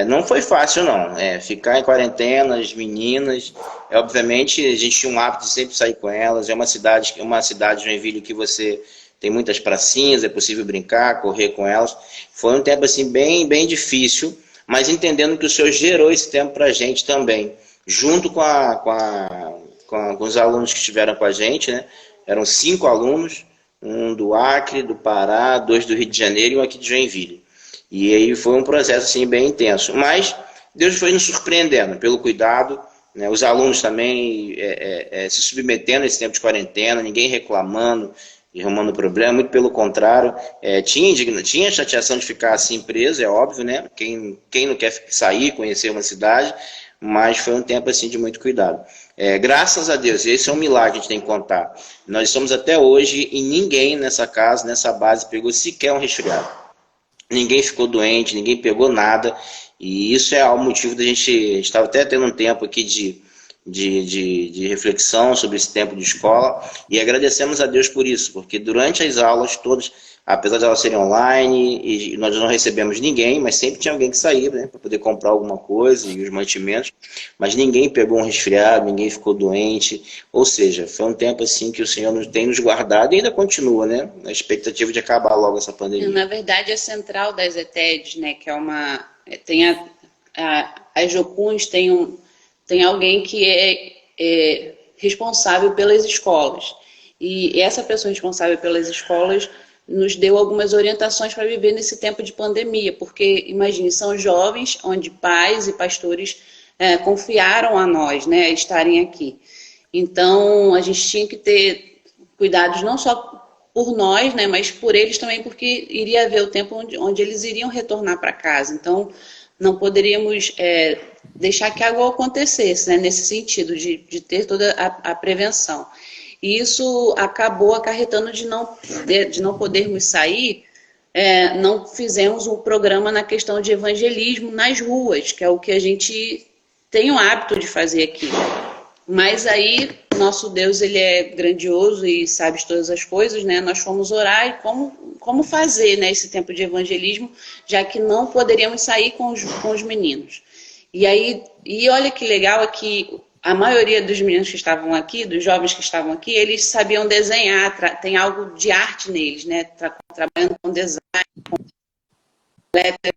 Não foi fácil não, ficar em quarentena, as meninas, obviamente a gente tinha um hábito de sempre sair com elas, é uma cidade de Joinville que você tem muitas pracinhas, é possível brincar, correr com elas. Foi um tempo assim bem, bem difícil, mas entendendo que o Senhor gerou esse tempo para a gente também, junto com os alunos que estiveram com a gente, né? Eram 5 alunos, um do Acre, do Pará, 2 do Rio de Janeiro e um aqui de Joinville. E aí foi um processo assim bem intenso, mas Deus foi nos surpreendendo pelo cuidado, né? Os alunos também se submetendo a esse tempo de quarentena, ninguém reclamando e arrumando problema, muito pelo contrário, tinha chateação de ficar assim preso, é óbvio, né? Quem não quer sair, conhecer uma cidade, mas foi um tempo assim de muito cuidado. Graças a Deus, esse é um milagre que a gente tem que contar. Nós estamos até hoje e ninguém nessa casa, nessa base, pegou sequer um resfriado. Ninguém ficou doente, ninguém pegou nada, e isso é o motivo da gente estava até tendo um tempo aqui de reflexão sobre esse tempo de escola, e agradecemos a Deus por isso, porque durante as aulas todas, apesar de elas serem online, e nós não recebemos ninguém, mas sempre tinha alguém que saía, né, para poder comprar alguma coisa e os mantimentos, mas ninguém pegou um resfriado, ninguém ficou doente, ou seja, foi um tempo assim que o Senhor tem nos guardado e ainda continua, né, na expectativa de acabar logo essa pandemia. Na verdade, a central das ETEDs, né, que é uma... as Jocuns tem alguém que é responsável pelas escolas. E essa pessoa responsável pelas escolas nos deu algumas orientações para viver nesse tempo de pandemia, porque, imagine, são jovens onde pais e pastores confiaram a nós, né, estarem aqui. Então, a gente tinha que ter cuidados não só por nós, né, mas por eles também, porque iria haver o tempo onde eles iriam retornar para casa. Então, não poderíamos deixar que algo acontecesse, né, nesse sentido, de ter toda a prevenção. E isso acabou acarretando de não podermos sair, não fizemos um programa na questão de evangelismo nas ruas, que é o que a gente tem o hábito de fazer aqui. Mas aí, nosso Deus, ele é grandioso e sabe de todas as coisas, né? Nós fomos orar e como fazer, né, esse tempo de evangelismo, já que não poderíamos sair com os meninos. E olha que legal é que a maioria dos meninos que estavam aqui, dos jovens que estavam aqui, eles sabiam desenhar, tem algo de arte neles, né? Trabalhando com design, com letra.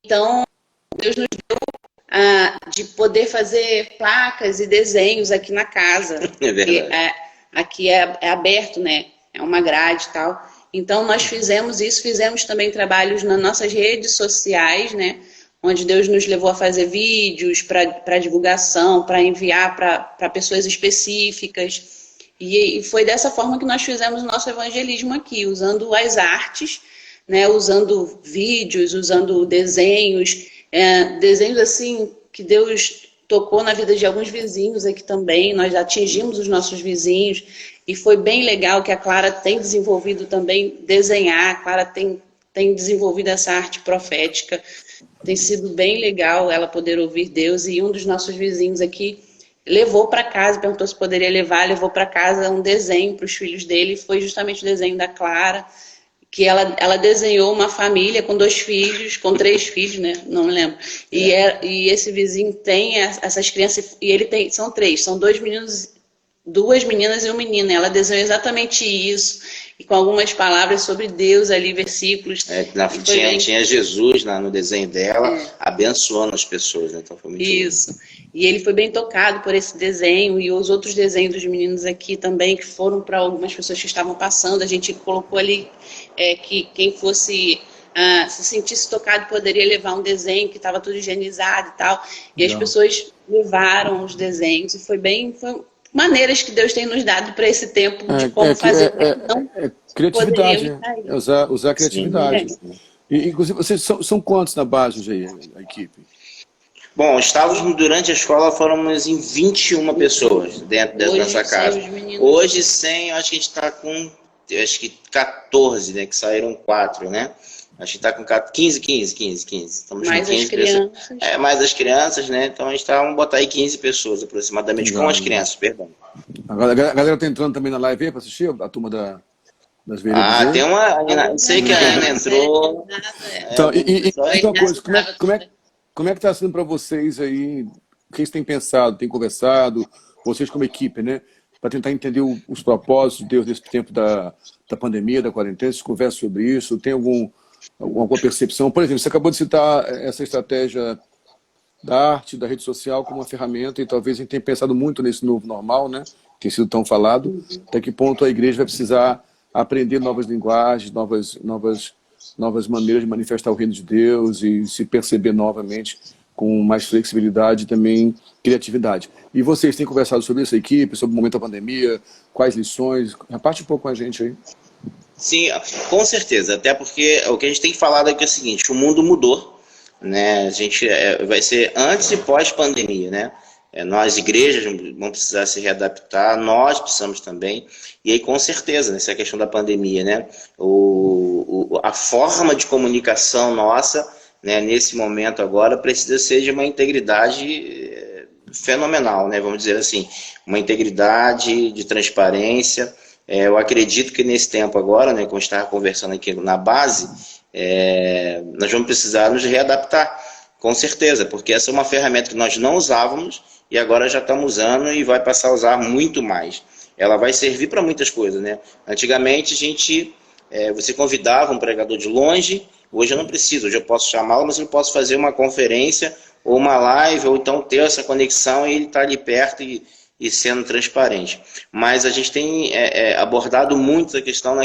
Então, Deus nos deu de poder fazer placas e desenhos aqui na casa. É verdade. Aqui é aberto, né? É uma grade e tal. Então, nós fizemos isso, fizemos também trabalhos nas nossas redes sociais, né? Onde Deus nos levou a fazer vídeos para divulgação, para enviar para pessoas específicas. E foi dessa forma que nós fizemos o nosso evangelismo aqui, usando as artes, né, usando vídeos, usando desenhos, desenhos assim que Deus tocou na vida de alguns vizinhos aqui também. Nós atingimos os nossos vizinhos e foi bem legal que a Clara tem desenvolvido também desenhar. A Clara tem desenvolvido essa arte profética. Tem sido bem legal ela poder ouvir Deus. E um dos nossos vizinhos aqui levou para casa, perguntou se poderia levar, levou para casa um desenho para os filhos dele. Foi justamente o desenho da Clara, que ela desenhou uma família com 2 filhos, com 3 filhos, né? Não me lembro. E esse vizinho tem essas crianças, e ele são 3, são 2 meninos, 2 meninas e um menino. Ela desenhou exatamente isso, e com algumas palavras sobre Deus ali, versículos. Tinha Jesus no desenho dela, abençoando as pessoas, né? Então foi muito isso. Lindo. E ele foi bem tocado por esse desenho e os outros desenhos dos meninos aqui também, que foram para algumas pessoas que estavam passando. A gente colocou ali que quem fosse se sentisse tocado poderia levar um desenho que estava tudo higienizado e tal. E as pessoas levaram os desenhos e foi maneiras que Deus tem nos dado para esse tempo de como fazer. Criatividade, usar a criatividade. E, inclusive, vocês são quantos na base aí, a equipe? Bom, estávamos durante a escola, fomos em 21 pessoas dentro dessa casa. Hoje, 100, acho que a gente está com 14, né? Que saíram 4, né? Acho que está com 15. Estamos mais com 15 as crianças. Pessoas. Mais as crianças, né? Então a gente vamos botar aí 15 pessoas aproximadamente. Legal, com as crianças, perdão. A galera está entrando também na live aí para assistir, a turma das veredas. Tem uma. Sei que a Ana entrou. Então, uma coisa, como é que está sendo para vocês aí? O que vocês têm pensado, têm conversado, vocês como equipe, né? Para tentar entender os propósitos de Deus nesse tempo da pandemia, da quarentena, vocês conversam sobre isso? Tem alguma percepção? Por exemplo, você acabou de citar essa estratégia da arte, da rede social como uma ferramenta, e talvez a gente tenha pensado muito nesse novo normal, né? Tem sido tão falado. Até que ponto a igreja vai precisar aprender novas linguagens, novas maneiras de manifestar o reino de Deus e se perceber novamente com mais flexibilidade e também criatividade. E vocês têm conversado sobre isso, a equipe, sobre o momento da pandemia, quais lições? Reparte um pouco com a gente aí. Sim, com certeza, até porque o que a gente tem falado aqui é o seguinte, o mundo mudou, né? A gente vai ser antes e pós-pandemia, né? Nós, igrejas, vamos precisar se readaptar, nós precisamos também, e aí com certeza, essa é a questão da pandemia, né? A forma de comunicação nossa, né, nesse momento agora, precisa ser de uma integridade fenomenal, né? Vamos dizer assim, uma integridade de transparência. Eu acredito que nesse tempo agora, né, como estava conversando aqui na base, nós vamos precisar nos readaptar, com certeza, porque essa é uma ferramenta que nós não usávamos, e agora já estamos usando e vai passar a usar muito mais. Ela vai servir para muitas coisas, né? Antigamente você convidava um pregador de longe, hoje eu não preciso, hoje eu posso chamá-lo, mas eu posso fazer uma conferência ou uma live, ou então ter essa conexão e ele está ali perto e sendo transparente. Mas a gente tem abordado muito a questão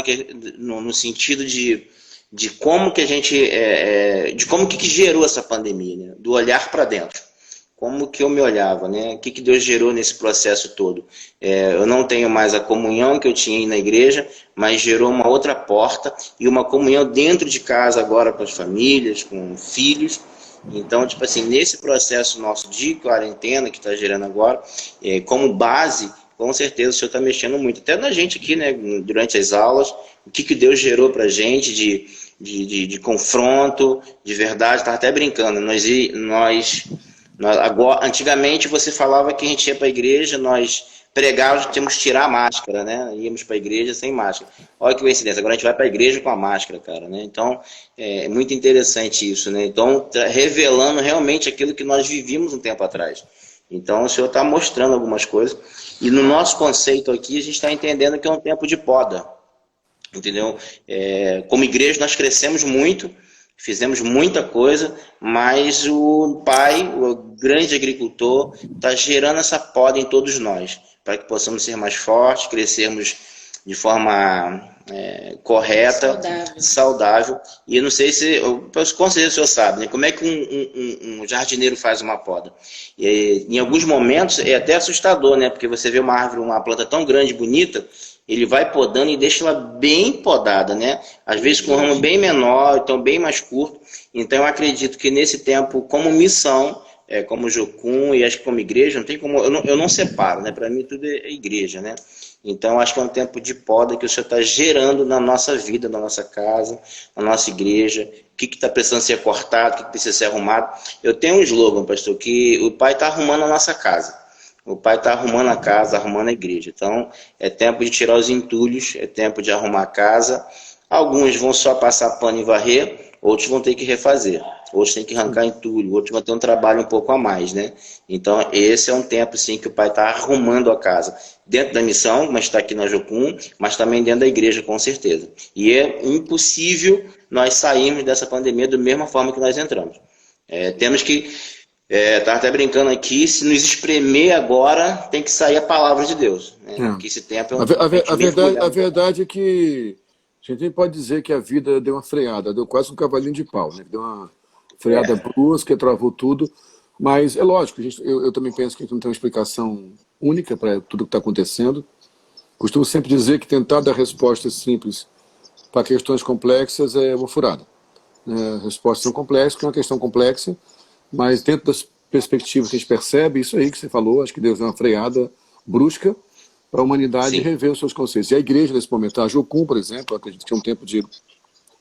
no sentido de como que a gente, de como que gerou essa pandemia, né? Do olhar para dentro. Como que eu me olhava, né? O que Deus gerou nesse processo todo? Eu não tenho mais a comunhão que eu tinha na igreja, mas gerou uma outra porta e uma comunhão dentro de casa agora com as famílias, com filhos. Então, tipo assim, nesse processo nosso de quarentena que está gerando agora, como base, com certeza o Senhor está mexendo muito. Até na gente aqui, né? Durante as aulas, o que Deus gerou para a gente de confronto, de verdade. Estava até brincando, agora, antigamente você falava que a gente ia para a igreja, nós pregávamos, tínhamos que tirar a máscara, né? Íamos para a igreja sem máscara. Olha que coincidência, agora a gente vai para a igreja com a máscara, cara, né? Então, é muito interessante isso, né? Então, revelando realmente aquilo que nós vivíamos um tempo atrás. Então, o Senhor está mostrando algumas coisas. E no nosso conceito aqui, a gente está entendendo que é um tempo de poda, entendeu? Como igreja, nós crescemos muito, fizemos muita coisa, mas o Pai, o grande agricultor, está gerando essa poda em todos nós, para que possamos ser mais fortes, crescermos de forma correta, Saudável. saudável. E eu não sei se, com certeza o senhor sabe, né? Como é que um jardineiro faz uma poda? Em alguns momentos é até assustador, né? Porque você vê uma árvore, uma planta tão grande, bonita, ele vai podando e deixa ela bem podada, né? Às vezes com um ramo bem menor, então bem mais curto. Então eu acredito que nesse tempo, como missão, como Jocum e acho que como igreja, não tem como, eu não separo, né? Para mim tudo é igreja, né? Então acho que é um tempo de poda que o Senhor está gerando na nossa vida, na nossa casa, na nossa igreja. O que está precisando ser cortado, o que precisa ser arrumado. Eu tenho um slogan, pastor, que o Pai está arrumando a nossa casa. O Pai está arrumando a casa, arrumando a igreja. Então, é tempo de tirar os entulhos, é tempo de arrumar a casa. Alguns vão só passar pano e varrer, outros vão ter que refazer. Outros têm que arrancar entulho, outros vão ter um trabalho um pouco a mais, né? Então, esse é um tempo, sim, que o Pai está arrumando a casa. Dentro da missão, mas está aqui na Jocum, mas também dentro da igreja, com certeza. E é impossível nós sairmos dessa pandemia da mesma forma que nós entramos. Temos que... Estava até brincando aqui, se nos espremer agora, tem que sair a palavra de Deus. Né? Porque esse tempo é um a verdade é que a gente nem pode dizer que a vida deu uma freada, deu quase um cavalinho de pau, né? Deu uma freada brusca, travou tudo. Mas é lógico, eu também penso que a gente não tem uma explicação única para tudo que está acontecendo. Costumo sempre dizer que tentar dar respostas simples para questões complexas é uma furada. Respostas são complexas, porque é uma questão complexa. Mas dentro das perspectivas que a gente percebe, isso aí que você falou, acho que Deus deu uma freada brusca para a humanidade rever os seus conceitos. E a igreja, nesse momento, a Jocum, por exemplo, acredito que é um tempo de...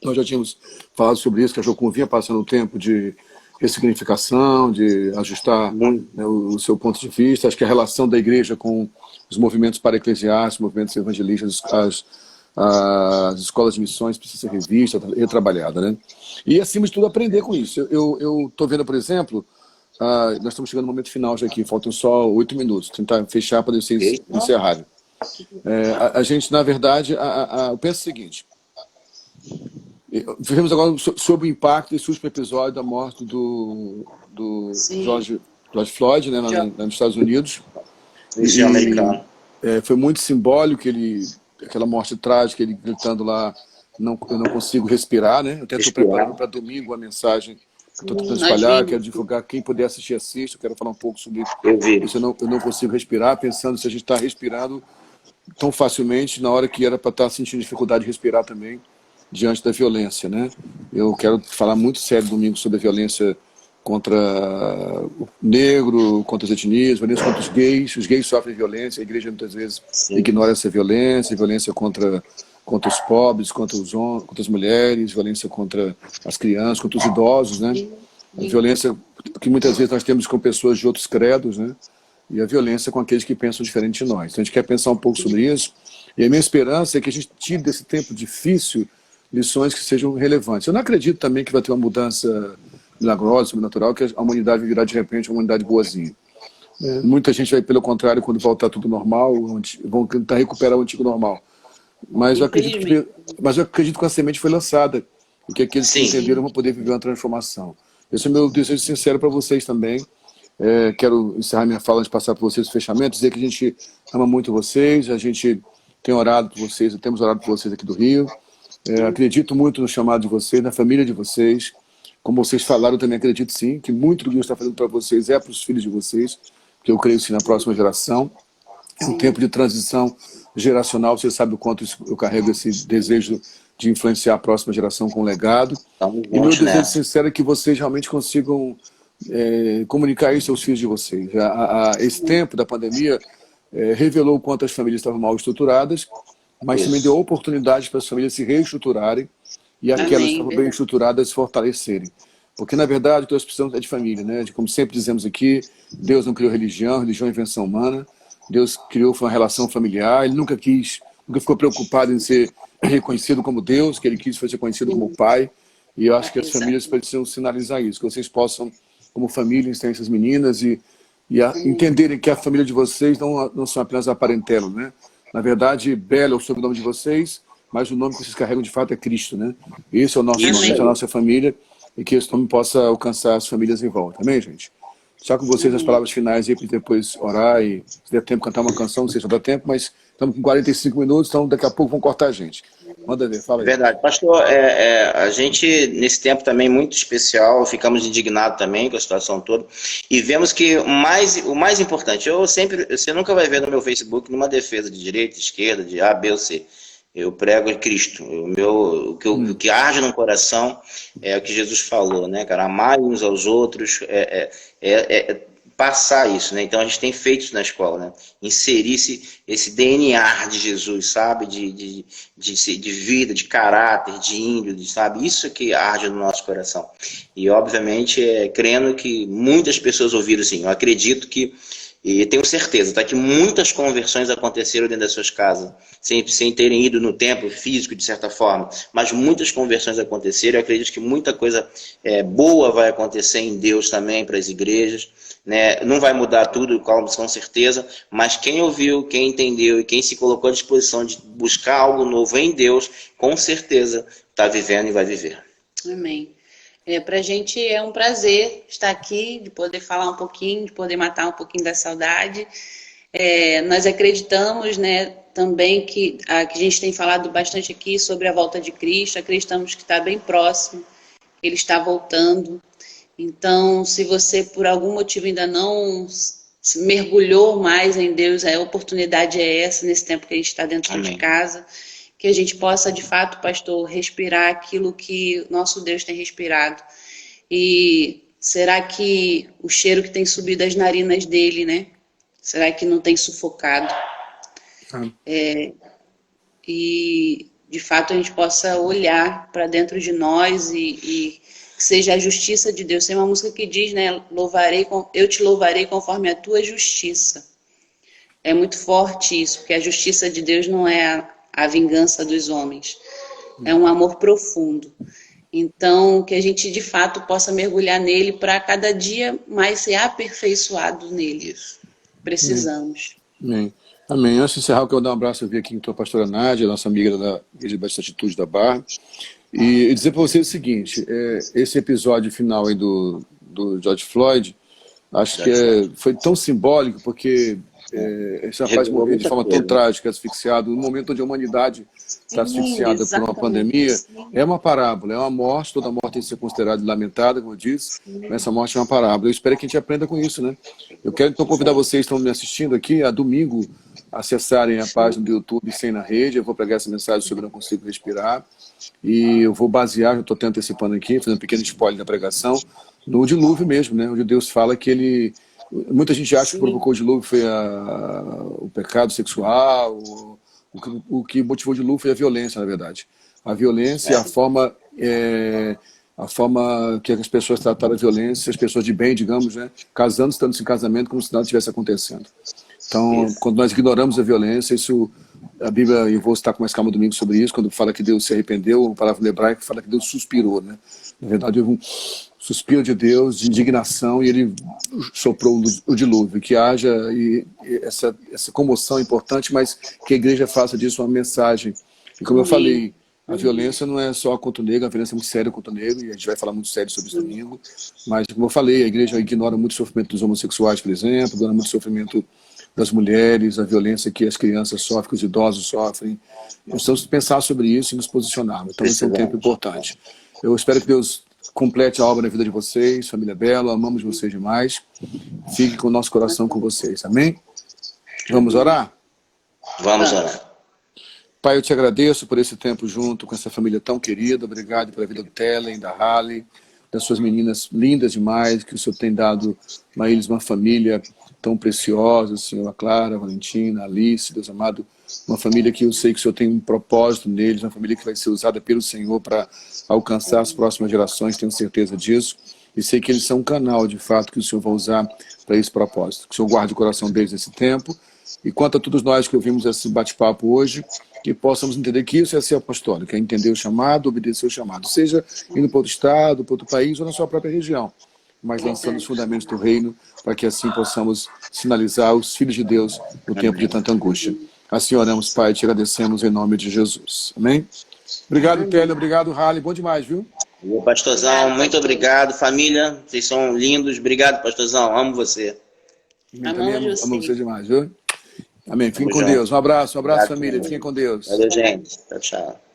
Nós já tínhamos falado sobre isso, que a Jocum vinha passando um tempo de ressignificação, de ajustar o seu ponto de vista. Acho que a relação da igreja com os movimentos para-eclesiásticos, movimentos evangelistas, as escolas de missões precisa ser revista, retrabalhada, né? E, acima de tudo, aprender com isso. Eu estou vendo, por exemplo, nós estamos chegando no momento final já aqui, faltam só 8 minutos, tentar fechar para vocês encerrarem. A gente, na verdade, eu penso o seguinte, vivemos agora sobre o impacto desse último episódio da morte do George Floyd, né, nos Estados Unidos. Isso é americano. Foi muito simbólico aquela morte trágica, ele gritando lá, eu não consigo respirar, né? Eu até estou preparando para domingo a mensagem, estou tentando espalhar, quero divulgar, quem puder assistir, assista, eu quero falar um pouco sobre isso, eu não consigo respirar, pensando se a gente está respirando tão facilmente na hora que era para estar sentindo dificuldade de respirar também, diante da violência, né? Eu quero falar muito sério domingo sobre a violência contra o negro, contra as etnias, violência contra os gays sofrem violência, a igreja muitas vezes ignora essa violência contra os pobres, contra as mulheres, violência contra as crianças, contra os idosos, né? A violência que muitas vezes nós temos com pessoas de outros credos, né? E a violência com aqueles que pensam diferente de nós. Então a gente quer pensar um pouco sobre isso, e a minha esperança é que a gente tire desse tempo difícil lições que sejam relevantes. Eu não acredito também que vai ter uma mudança milagrosa, sobrenatural, que a humanidade vai virar de repente uma humanidade boazinha. Muita gente vai, pelo contrário, quando voltar tudo normal, vão tentar recuperar o antigo normal. Mas eu acredito que a semente foi lançada e que aqueles que entenderam vão poder viver uma transformação. Esse é o meu desejo sincero para vocês também. Quero encerrar minha fala antes de passar para vocês o fechamento, dizer que a gente ama muito vocês, a gente tem orado por vocês, temos orado por vocês aqui do Rio. Acredito muito no chamado de vocês, na família de vocês. Como vocês falaram, eu também acredito sim, que muito do que Deus está fazendo para vocês é para os filhos de vocês, que eu creio sim na próxima geração. É um tempo de transição geracional, você sabe o quanto eu carrego esse desejo de influenciar a próxima geração com o legado. E meu desejo sincero é que vocês realmente consigam comunicar isso aos filhos de vocês. Esse tempo da pandemia revelou o quanto as famílias estavam mal estruturadas, mas também deu oportunidade para as famílias se reestruturarem e aquelas que estavam bem estruturadas se fortalecerem. Porque, na verdade, o que nós precisamos é de família, né? Como sempre dizemos aqui, Deus não criou religião, religião é invenção humana. Deus criou uma relação familiar, ele nunca ficou preocupado em ser reconhecido como Deus, que ele quis ser conhecido como Pai. E eu acho que as famílias precisam sinalizar isso, que vocês possam, como família, ter essas meninas e entenderem que a família de vocês não são apenas a parentela, né? Na verdade, Bela é o sobrenome de vocês, mas o nome que vocês carregam de fato é Cristo, né? Esse é o nosso nome, a nossa família, e que esse nome possa alcançar as famílias em volta. Amém, gente? Só com vocês as palavras finais aí para depois orar e, se der tempo, cantar uma canção, não sei se dá tempo, mas Estamos com 45 minutos, então daqui a pouco vão cortar a gente. Manda ver, fala aí. Verdade. Pastor, a gente, nesse tempo também muito especial, ficamos indignados também com a situação toda, e vemos que o mais importante, você nunca vai ver no meu Facebook nenhuma defesa de direita, esquerda, de A, B ou C. Eu prego em Cristo. O que arde no coração é o que Jesus falou, né, cara? Amar uns aos outros, passar isso, né? Então a gente tem feito isso na escola, né? Inserir esse DNA de Jesus, sabe? De vida, de caráter, de índio, sabe? Isso que arde no nosso coração. E obviamente, crendo que muitas pessoas ouviram, assim, eu acredito que, e tenho certeza, tá, que muitas conversões aconteceram dentro das suas casas, sem terem ido no templo físico, de certa forma, mas muitas conversões aconteceram. Eu acredito que muita coisa boa vai acontecer em Deus também para as igrejas, né? Não vai mudar tudo, com certeza, mas quem ouviu, quem entendeu e quem se colocou à disposição de buscar algo novo em Deus, com certeza está vivendo e vai viver. Amém. Para a gente é um prazer estar aqui, de poder falar um pouquinho, de poder matar um pouquinho da saudade. Nós acreditamos, né, também que a gente tem falado bastante aqui sobre a volta de Cristo, acreditamos que está bem próximo, que Ele está voltando. Então, se você por algum motivo ainda não se mergulhou mais em Deus, a oportunidade é essa, nesse tempo que a gente está dentro Amém. de casa, que a gente possa, de fato, pastor, respirar aquilo que nosso Deus tem respirado. E será que o cheiro que tem subido das narinas dele, né? Será que não tem sufocado? E, de fato, a gente possa olhar para dentro de nós e que seja a justiça de Deus. Tem uma música que diz, né? Eu te louvarei conforme a tua justiça. É muito forte isso, porque a justiça de Deus não é a vingança dos homens. É um amor profundo. Então, que a gente, de fato, possa mergulhar nele para cada dia mais ser aperfeiçoado nele. Precisamos. Amém. Amém. Antes de encerrar, eu quero dar um abraço. Eu vi aqui com a pastora Nádia, nossa amiga da Igreja Batista Atitude da Barra, e dizer para vocês o seguinte, esse episódio final aí do George Floyd, acho que foi tão simbólico, porque esse rapaz morreu de forma tão trágica, asfixiado, no momento onde a humanidade está asfixiada por uma pandemia. É uma parábola, é uma morte, toda morte tem que ser considerada e lamentada, como eu disse, mas essa morte é uma parábola. Eu espero que a gente aprenda com isso, né? Eu quero então convidar vocês que estão me assistindo aqui, a domingo, acessarem a página do YouTube Sem na Rede. Eu vou pregar essa mensagem sobre Não Consigo Respirar, e eu vou basear, já estou até antecipando aqui, fazendo um pequeno spoiler da pregação, no dilúvio mesmo, né? Onde Deus fala que ele... Muita gente acha que provocou o dilúvio foi o pecado sexual, o que motivou o dilúvio foi a violência, na verdade. A violência e a forma que as pessoas trataram a violência, as pessoas de bem, digamos, né, casando, estando em casamento, como se nada estivesse acontecendo. Então, quando nós ignoramos a violência, isso, a Bíblia, eu vou estar com mais calma domingo sobre isso, quando fala que Deus se arrependeu, a palavra no hebraico fala que Deus suspirou, né? Na verdade, houve um suspiro de Deus, de indignação, e ele soprou o dilúvio. Que haja essa comoção importante, mas que a igreja faça disso uma mensagem. E como eu falei, a violência não é só contra o negro, a violência é muito séria contra o negro, e a gente vai falar muito sério sobre isso domingo. Mas, como eu falei, a igreja ignora muito o sofrimento dos homossexuais, por exemplo, ignora muito o sofrimento das mulheres, a violência que as crianças sofrem, que os idosos sofrem. Nós temos que pensar sobre isso e nos posicionarmos. Então, esse é um tempo importante. Eu espero que Deus complete a obra na vida de vocês, família Bela, amamos vocês demais. Fique com o nosso coração com vocês, amém? Vamos orar? Vamos orar. Pai, eu te agradeço por esse tempo junto com essa família tão querida. Obrigado pela vida do Telen, da Halle, das suas meninas lindas demais, que o Senhor tem dado a eles uma família tão preciosa, Senhor, a Clara, a Valentina, a Alice, Deus amado, uma família que eu sei que o Senhor tem um propósito neles, uma família que vai ser usada pelo Senhor para alcançar as próximas gerações, tenho certeza disso, e sei que eles são um canal, de fato, que o Senhor vai usar para esse propósito. Que o Senhor guarde o coração deles nesse tempo, e quanto a todos nós que ouvimos esse bate-papo hoje, que possamos entender que isso é ser apostólico, é entender o chamado, obedecer o chamado, seja indo para outro estado, para outro país ou na sua própria região, mas lançando os fundamentos do reino, para que assim possamos sinalizar os filhos de Deus no tempo de tanta angústia. Assim oramos, Pai, te agradecemos em nome de Jesus. Amém? Obrigado, Télio, obrigado, Halle, bom demais, viu? Pastorzão, muito obrigado, família, vocês são lindos, obrigado, pastorzão, amo você. Amo você demais, viu? Amém. Fiquem Tamo com junto. Deus. Um abraço, Obrigado, família. Fiquem com Deus. valeu, gente. Tchau, tchau.